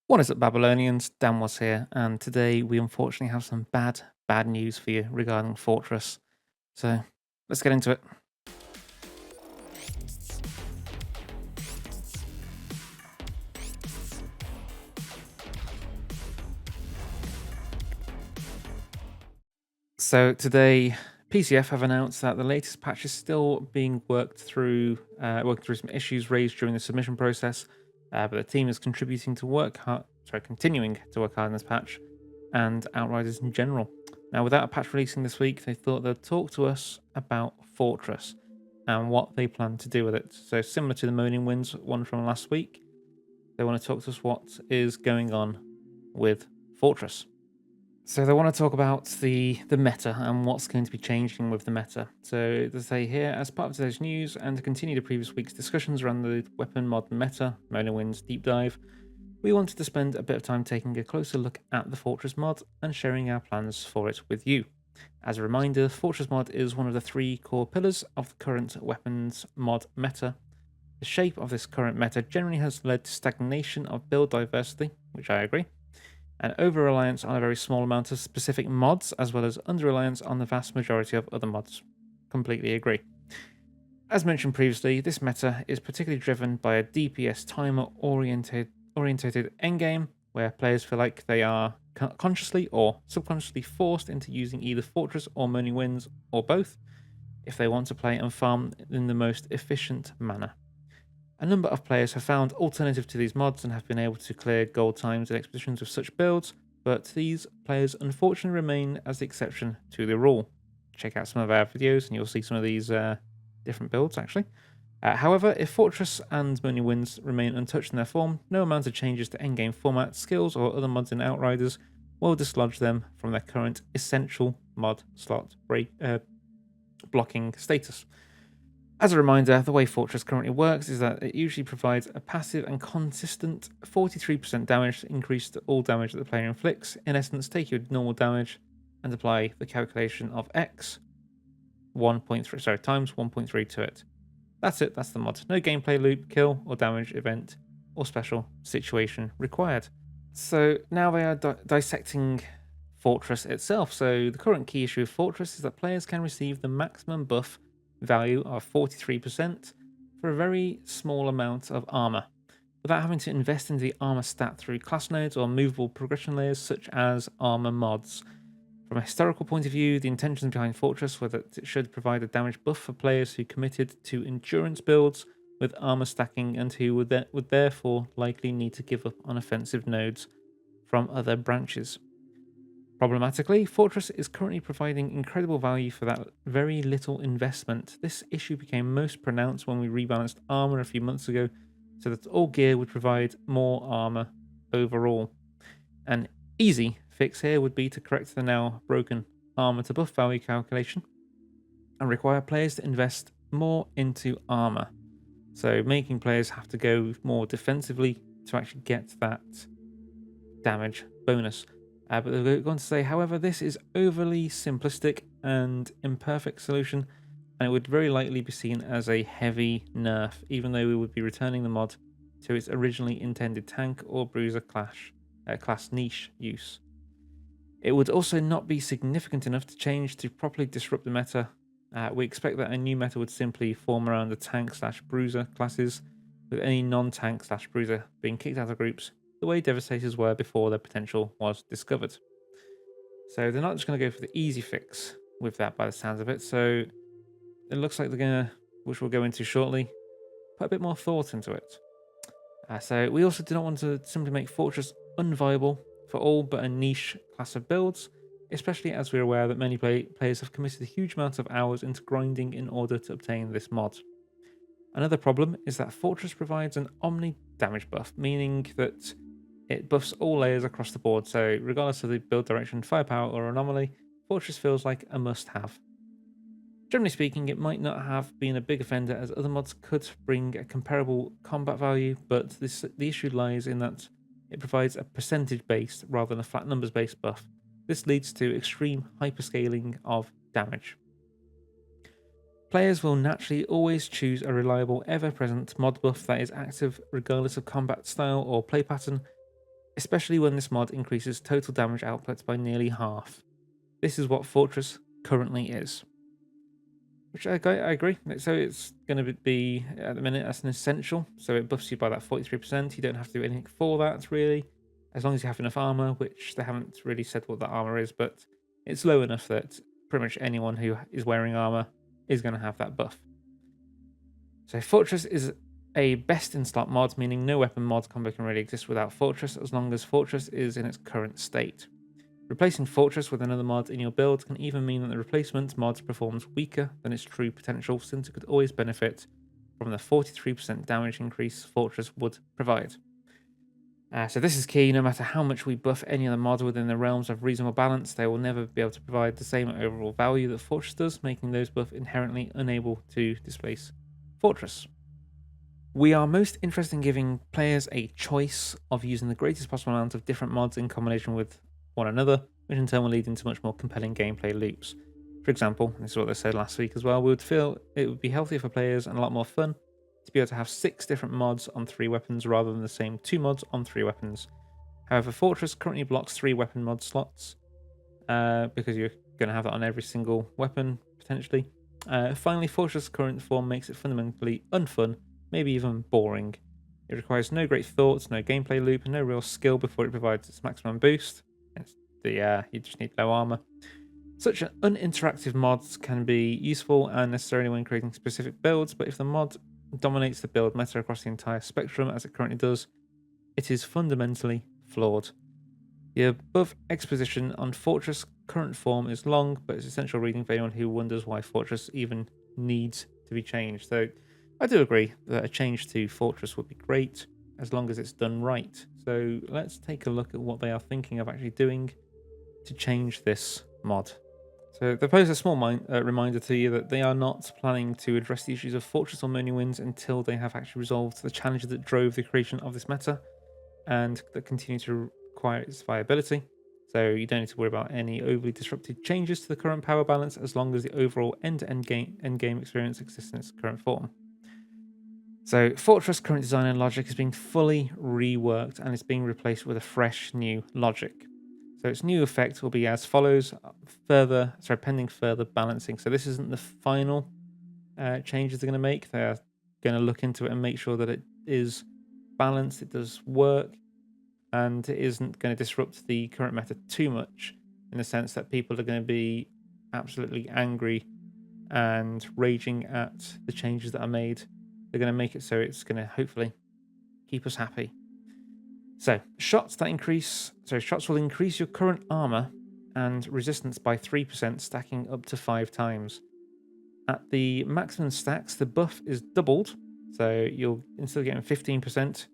What is up, Babylonians? Dan was here, and today we unfortunately have some bad news for you regarding Fortress. So let's get into it. So today, PCF have announced that the latest patch is still being working through some issues raised during the submission process, but the team is continuing to work hard on this patch, and Outriders in general. Now, without a patch releasing this week, they thought they'd talk to us about Fortress and what they plan to do with it. So, similar to the Moaning Winds one from last week, they want to talk to us what is going on with Fortress. So they want to talk about the meta and what's going to be changing with the meta. So they say here, as part of today's news and to continue the previous week's discussions around the weapon mod meta, Moaning Winds deep dive, we wanted to spend a bit of time taking a closer look at the Fortress mod and sharing our plans for it with you. As a reminder, Fortress mod is one of the three core pillars of the current weapons mod meta. The shape of this current meta generally has led to stagnation of build diversity, which I agree, and over-reliance on a very small amount of specific mods, as well as under-reliance on the vast majority of other mods. Completely agree. As mentioned previously, this meta is particularly driven by a DPS timer-oriented endgame, where players feel like they are consciously or subconsciously forced into using either Fortress or Moaning Winds, or both, if they want to play and farm in the most efficient manner. A number of players have found alternative to these mods and have been able to clear gold times and expeditions with such builds, but these players unfortunately remain as the exception to the rule. Check out some of our videos and you'll see some of these different builds actually. However, if Fortress and Moaning Winds remain untouched in their form, no amount of changes to endgame format, skills, or other mods in Outriders will dislodge them from their current essential mod slot blocking status. As a reminder, the way Fortress currently works is that it usually provides a passive and consistent 43% damage increase to all damage that the player inflicts. In essence, take your normal damage and apply the calculation of X times 1.3 to it. That's it, that's the mod. No gameplay loop, kill, or damage event, or special situation required. So now they are dissecting Fortress itself. So the current key issue of Fortress is that players can receive the maximum buff value of 43% for a very small amount of armor, without having to invest into the armor stat through class nodes or movable progression layers such as armor mods. From a historical point of view, the intentions behind Fortress were that it should provide a damage buff for players who committed to endurance builds with armor stacking and who would therefore likely need to give up on offensive nodes from other branches. Problematically, Fortress is currently providing incredible value for that very little investment. This issue became most pronounced when we rebalanced armor a few months ago, so that all gear would provide more armor overall. An easy fix here would be to correct the now broken armor to buff value calculation and require players to invest more into armor. So making players have to go more defensively to actually get that damage bonus. But they're going to say, however, this is overly simplistic and imperfect solution, and it would very likely be seen as a heavy nerf, even though we would be returning the mod to its originally intended tank or bruiser class niche use. It would also not be significant enough to change to properly disrupt the meta. We expect that a new meta would simply form around the tank/bruiser classes, with any non-tank/bruiser being kicked out of groups, the way Devastators were before their potential was discovered. So they're not just going to go for the easy fix with that by the sounds of it. So it looks like they're going to, which we'll go into shortly, put a bit more thought into it. So we also do not want to simply make Fortress unviable for all but a niche class of builds, especially as we're aware that many players have committed a huge amount of hours into grinding in order to obtain this mod. Another problem is that Fortress provides an omni damage buff, meaning that it buffs all layers across the board, so regardless of the build direction, firepower, or anomaly, Fortress feels like a must-have. Generally speaking, it might not have been a big offender, as other mods could bring a comparable combat value, but the issue lies in that it provides a percentage-based rather than a flat numbers-based buff. This leads to extreme hyperscaling of damage. Players will naturally always choose a reliable, ever-present mod buff that is active regardless of combat style or play pattern, especially when this mod increases total damage output by nearly half. This is what Fortress currently is. Which I agree. So it's going to be, at the minute, that's an essential. So it buffs you by that 43%. You don't have to do anything for that, really. As long as you have enough armor, which they haven't really said what that armor is, but it's low enough that pretty much anyone who is wearing armor is going to have that buff. So Fortress is a best in slot mod, meaning no weapon mod combo can really exist without Fortress, as long as Fortress is in its current state. Replacing Fortress with another mod in your build can even mean that the replacement mod performs weaker than its true potential, since it could always benefit from the 43% damage increase Fortress would provide. So this is key. No matter how much we buff any other mod within the realms of reasonable balance, they will never be able to provide the same overall value that Fortress does, making those buffs inherently unable to displace Fortress. We are most interested in giving players a choice of using the greatest possible amount of different mods in combination with one another, which in turn will lead into much more compelling gameplay loops. For example, this is what they said last week as well, we would feel it would be healthier for players and a lot more fun to be able to have 6 different mods on 3 weapons rather than the same 2 mods on 3 weapons. However, Fortress currently blocks 3 weapon mod slots because you're going to have that on every single weapon, potentially. Finally, Fortress' current form makes it fundamentally unfun, maybe even boring. It requires no great thoughts, no gameplay loop, and no real skill before it provides its maximum boost. You just need low armor. Such uninteractive mods can be useful and necessary when creating specific builds, but if the mod dominates the build meta across the entire spectrum as it currently does, it is fundamentally flawed. The above exposition on Fortress' current form is long, but it's essential reading for anyone who wonders why Fortress even needs to be changed. So I do agree that a change to Fortress would be great, as long as it's done right. So let's take a look at what they are thinking of actually doing to change this mod. So they pose a small reminder to you that they are not planning to address the issues of Fortress or Moaning Winds until they have actually resolved the challenges that drove the creation of this meta and that continue to require its viability. So you don't need to worry about any overly disruptive changes to the current power balance as long as the overall end-to-end game experience exists in its current form. So Fortress' current design and logic is being fully reworked and it's being replaced with a fresh new logic. So its new effect will be as follows, pending further balancing. So this isn't the final changes they're going to make. They're going to look into it and make sure that it is balanced, it does work, and it isn't going to disrupt the current meta too much in the sense that people are going to be absolutely angry and raging at the changes that are made. They're going to make it so it's going to hopefully keep us happy. So shots will increase your current armor and resistance by 3%, stacking up to 5 times. At the maximum stacks, the buff is doubled. So you'll, instead of getting 15%,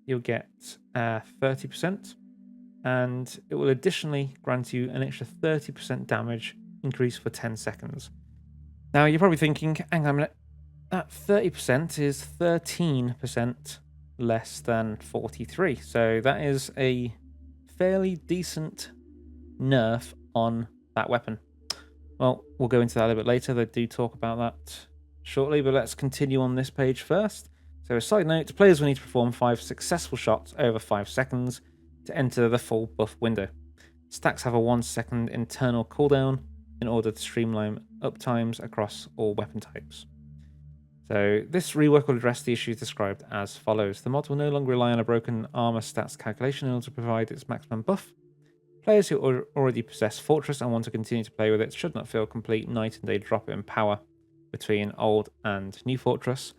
you'll get 30%. And it will additionally grant you an extra 30% damage increase for 10 seconds. Now you're probably thinking, hang on a minute, that 30% is 13% less than 43. So that is a fairly decent nerf on that weapon. Well, we'll go into that a little bit later. They do talk about that shortly, but let's continue on this page first. So a side note, players will need to perform 5 successful shots over 5 seconds to enter the full buff window. Stacks have a 1-second internal cooldown in order to streamline uptimes across all weapon types. So this rework will address the issues described as follows. The mod will no longer rely on a broken armor stats calculation in order to provide its maximum buff. Players who already possess Fortress and want to continue to play with it should not feel a complete night and day drop in power between old and new Fortress.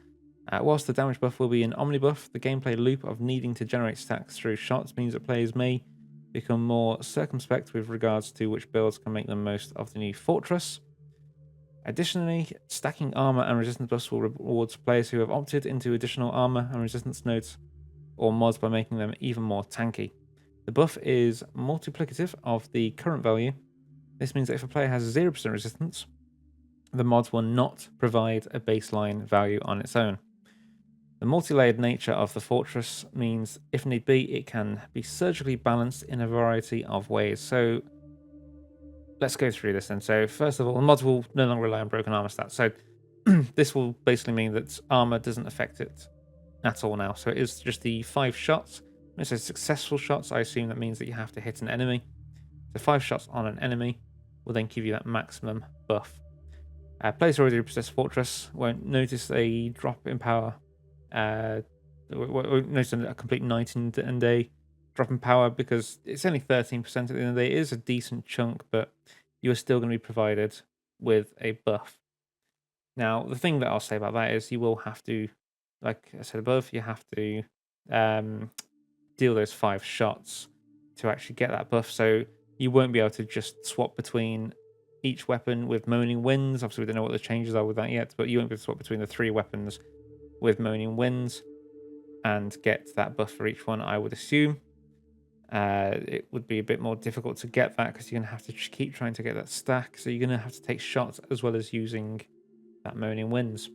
Whilst the damage buff will be an omnibuff, the gameplay loop of needing to generate stacks through shots means that players may become more circumspect with regards to which builds can make the most of the new Fortress. Additionally, stacking armor and resistance buffs will reward players who have opted into additional armor and resistance nodes or mods by making them even more tanky. The buff is multiplicative of the current value. This means that if a player has 0% resistance, the mods will not provide a baseline value on its own. The multi-layered nature of the Fortress means, if need be, it can be surgically balanced in a variety of ways. So let's go through this then. So first of all, the mods will no longer rely on broken armor stats. So this will basically mean that armor doesn't affect it at all now. So it is just the 5 shots When it says successful shots, I assume that means that you have to hit an enemy. So 5 shots on an enemy will then give you that maximum buff. Players who already possess Fortress won't notice a drop in power. Won't notice a complete night and day drop in power because it's only 13% at the end of the day. It is a decent chunk, but you are still going to be provided with a buff. Now, the thing that I'll say about that is you will have to, like I said above, you have to deal those 5 shots to actually get that buff. So you won't be able to just swap between each weapon with Moaning Winds. Obviously, we don't know what the changes are with that yet, but you won't be able to swap between the 3 weapons with Moaning Winds and get that buff for each one, I would assume. It would be a bit more difficult to get that because you're going to have to keep trying to get that stack. So you're going to have to take shots as well as using that Moaning Winds.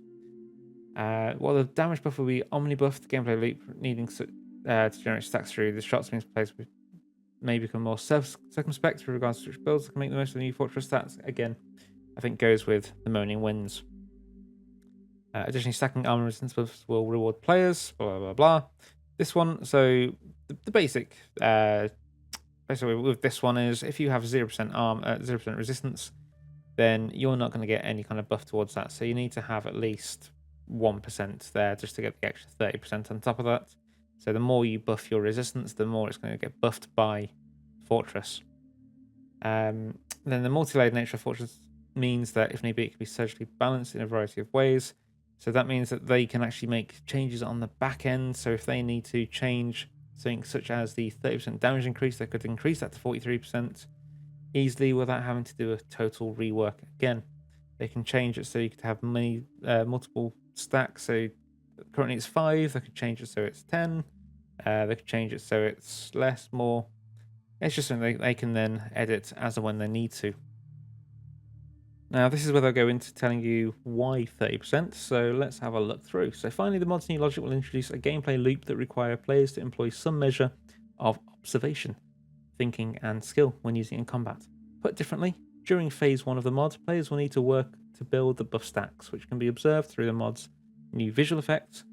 While the damage buff will be omni-buffed, the gameplay loop needing to generate stacks through the shots means players may become more circumspect with regards to which builds can make the most of the new Fortress stats. Again, I think goes with the Moaning Winds. Additionally, stacking armor resistance buffs will reward players, blah, blah, blah, blah. This one, so the basic, basically with this one is if you have 0% arm, 0% resistance, then you're not going to get any kind of buff towards that. So you need to have at least 1% there just to get the extra 30% on top of that. So the more you buff your resistance, the more it's going to get buffed by Fortress. Then the multi-layered nature of Fortress means that if need be, it can be surgically balanced in a variety of ways. So that means that they can actually make changes on the back end. So if they need to change something such as the 30% damage increase, they could increase that to 43% easily without having to do a total rework again. They can change it so you could have multiple stacks. So currently it's 5. They could change it so it's 10. They could change it so it's less, more. It's just something they can then edit as and when they need to. Now, this is where they'll go into telling you why 30%, so let's have a look through. So finally, the mod's new logic will introduce a gameplay loop that require players to employ some measure of observation, thinking, and skill when using it in combat. Put differently, during phase 1 of the mod, players will need to work to build the buff stacks, which can be observed through the mod's new visual effects.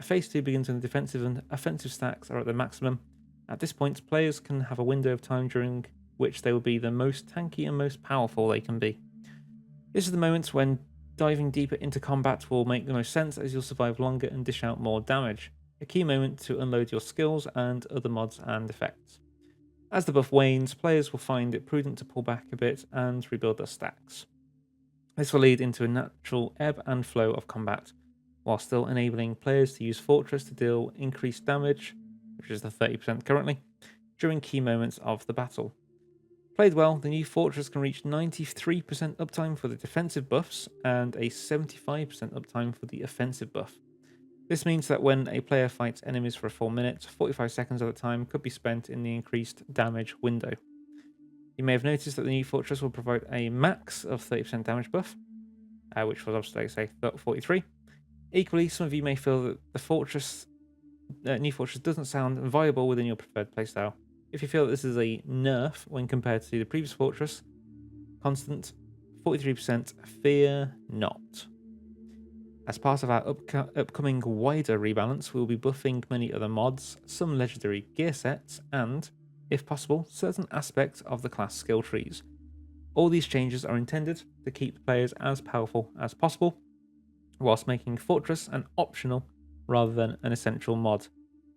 Phase 2 begins when the defensive and offensive stacks are at their maximum. At this point, players can have a window of time during which they will be the most tanky and most powerful they can be. This is the moment when diving deeper into combat will make the most sense as you'll survive longer and dish out more damage. A key moment to unload your skills and other mods and effects. As the buff wanes, players will find it prudent to pull back a bit and rebuild their stacks. This will lead into a natural ebb and flow of combat, while still enabling players to use Fortress to deal increased damage, which is the 30% currently, during key moments of the battle. Played well, the new Fortress can reach 93% uptime for the defensive buffs and a 75% uptime for the offensive buff. This means that when a player fights enemies for a full minute, 45 seconds of the time could be spent in the increased damage window. You may have noticed that the new Fortress will provide a max of 30% damage buff, which was obviously, say, 43. Equally, some of you may feel that the new Fortress doesn't sound viable within your preferred playstyle. If you feel that this is a nerf when compared to the previous Fortress constant, 43%, fear not. As part of our upcoming wider rebalance, we will be buffing many other mods, some legendary gear sets, and, if possible, certain aspects of the class skill trees. All these changes are intended to keep players as powerful as possible, whilst making Fortress an optional rather than an essential mod.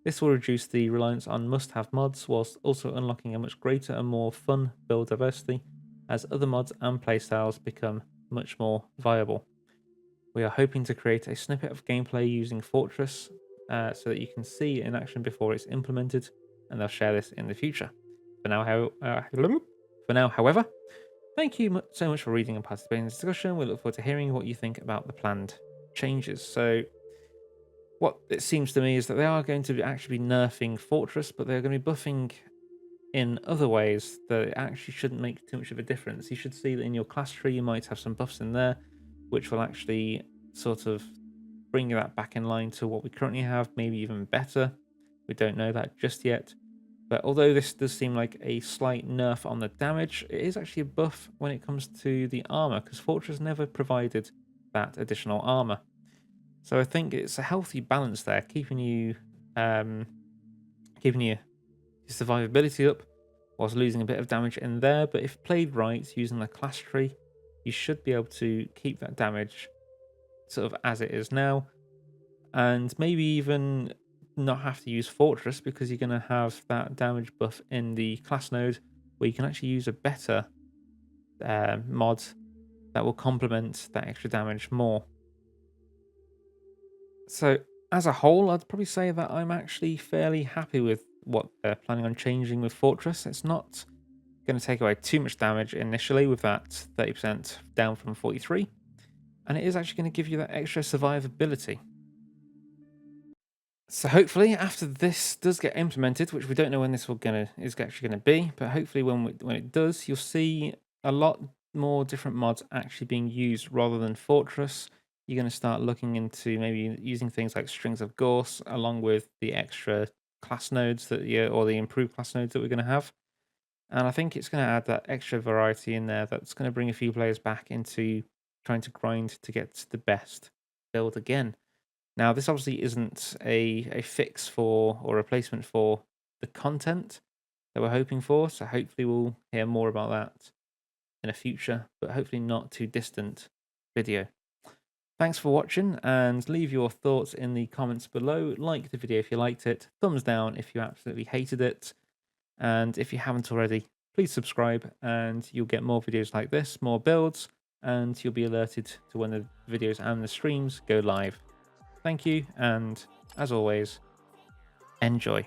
This will reduce the reliance on must-have mods, whilst also unlocking a much greater and more fun build diversity as other mods and playstyles become much more viable. We are hoping to create a snippet of gameplay using Fortress so that you can see it in action before it's implemented, and they'll share this in the future. For now, however, thank you so much for reading and participating in this discussion. We look forward to hearing what you think about the planned changes. So, what it seems to me is that they are going to actually be nerfing Fortress, but they're going to be buffing in other ways that it actually shouldn't make too much of a difference. You should see that in your class tree you might have some buffs in there, which will actually sort of bring that back in line to what we currently have, maybe even better. We don't know that just yet. But although this does seem like a slight nerf on the damage, it is actually a buff when it comes to the armor, because Fortress never provided that additional armor. So I think it's a healthy balance there, keeping you keeping your survivability up whilst losing a bit of damage in there. But if played right, using the class tree, you should be able to keep that damage sort of as it is now, and maybe even not have to use Fortress, because you're going to have that damage buff in the class node where you can actually use a better mod that will complement that extra damage more. So as a whole, I'd probably say that I'm actually fairly happy with what they're planning on changing with Fortress. It's not going to take away too much damage initially with that 30% down from 43, and it is actually going to give you that extra survivability. So hopefully, after this does get implemented, which we don't know when this is actually going to be, but hopefully when it does, you'll see a lot more different mods actually being used rather than Fortress. You're going to start looking into maybe using things like Strings of Gorse along with the extra class nodes that or the improved class nodes that we're going to have. And I think it's going to add that extra variety in there that's going to bring a few players back into trying to grind to get the best build again. Now, this obviously isn't a fix for or replacement for the content that we're hoping for, so hopefully we'll hear more about that in a future, but hopefully not too distant video. Thanks for watching, and leave your thoughts in the comments below. Like the video if you liked it, thumbs down if you absolutely hated it, and if you haven't already, please subscribe and you'll get more videos like this, more builds, and you'll be alerted to when the videos and the streams go live. Thank you, and as always, enjoy.